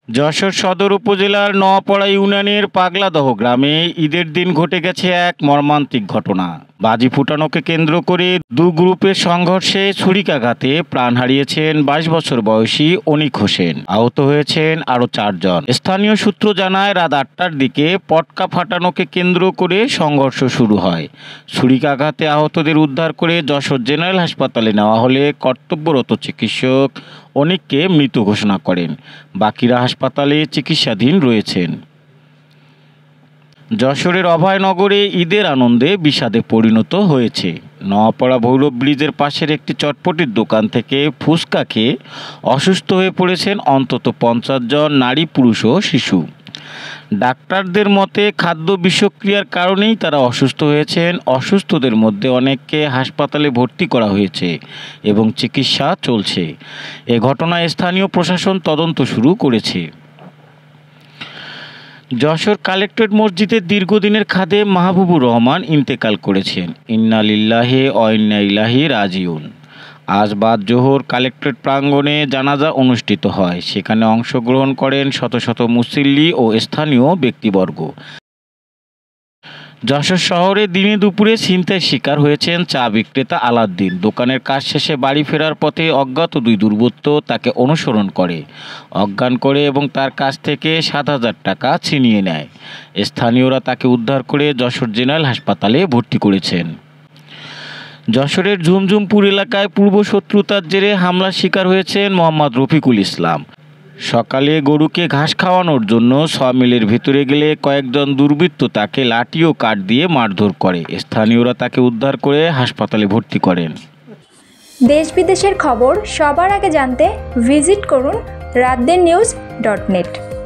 যশোর সদর উপজেলার নোয়াপাড়া ইউনিয়নের পাগলাদহ গ্রামে ঈদের দিন ঘটে গেছে এক মর্মান্তিক ঘটনা। বাজি ফুটানোকে কেন্দ্র করে দু গ্রুপের সংঘর্ষে ছুরিকাঘাতে প্রাণ হারিয়েছেন 22 বছর বয়সী অনিক হোসেন। আহত হয়েছেন আরও 4 জন। স্থানীয় সূত্র জানায়, রাত 8টার দিকে পটকা ফাটানোকে কেন্দ্র করে সংঘর্ষ শুরু হয়। ছুরিকাঘাতে আহতদের উদ্ধার করে যশোর জেনারেল হাসপাতালে নেওয়া হলে কর্তব্যরত চিকিৎসক অনিককে মৃত ঘোষণা করেন। বাকিরা হাসপাতালে চিকিৎসাধীন রয়েছেন। যশোরের অভয়নগরে ঈদের আনন্দে বিষাদে পরিণত হয়েছে। নোয়াপাড়া ভৈরব ব্রিজের পাশের একটি চটপটির দোকান থেকে ফুচকা খেয়ে অসুস্থ হয়ে পড়েছেন অন্তত 50 জন নারী, পুরুষ ও শিশু। ডাক্তারদের মতে খাদ্য বিষক্রিয়ার কারণেই তারা অসুস্থ হয়েছেন। অসুস্থদের মধ্যে অনেককে হাসপাতালে ভর্তি করা হয়েছে এবং চিকিৎসা চলছে। এ ঘটনায় স্থানীয় প্রশাসন তদন্ত শুরু করেছে। যশোর কালেক্টরেট মসজিদের দীর্ঘদিনের খাদেম মাহবুবুর রহমান ইন্তেকাল করেছেন। ইন্না লিল্লাহি ওয়া ইন্না ইলাইহি রাজিউন। আজ বাদ জোহর কালেক্টরেট প্রাঙ্গণে জানাজা অনুষ্ঠিত হয়। সেখানে অংশগ্রহণ করেন শত শত মুসল্লি ও স্থানীয় ব্যক্তিবর্গ। যশোর শহরে দিনে দুপুরে ছিনতাইয়ের শিকার হয়েছেন চা বিক্রেতা আলাউদ্দিন। দোকানের কাজ শেষে বাড়ি ফেরার পথে অজ্ঞাত 2 দুর্বৃত্ত তাকে অনুসরণ করে, অজ্ঞান করে এবং তার কাছ থেকে 7,000 টাকা ছিনিয়ে নেয়। স্থানীয়রা তাকে উদ্ধার করে যশোর জেনারেল হাসপাতালে ভর্তি করেছেন। যশোরের ঝুমঝুমপুর এলাকায় পূর্বশত্রুতার জেরে হামলার শিকার হয়েছেন মোহাম্মদ রফিকুল ইসলাম। সকালে গরুকে ঘাস খাওয়ানোর জন্য সমিলের ভেতরে গেলে কয়েকজন দুর্বৃত্ত তাকে লাঠি ও কাঠ দিয়ে মারধর করে। স্থানীয়রা তাকে উদ্ধার করে হাসপাতালে ভর্তি করেন। দেশ বিদেশের খবর সবার আগে জানতে ভিজিট করুন রাতদেরনিউজ.net।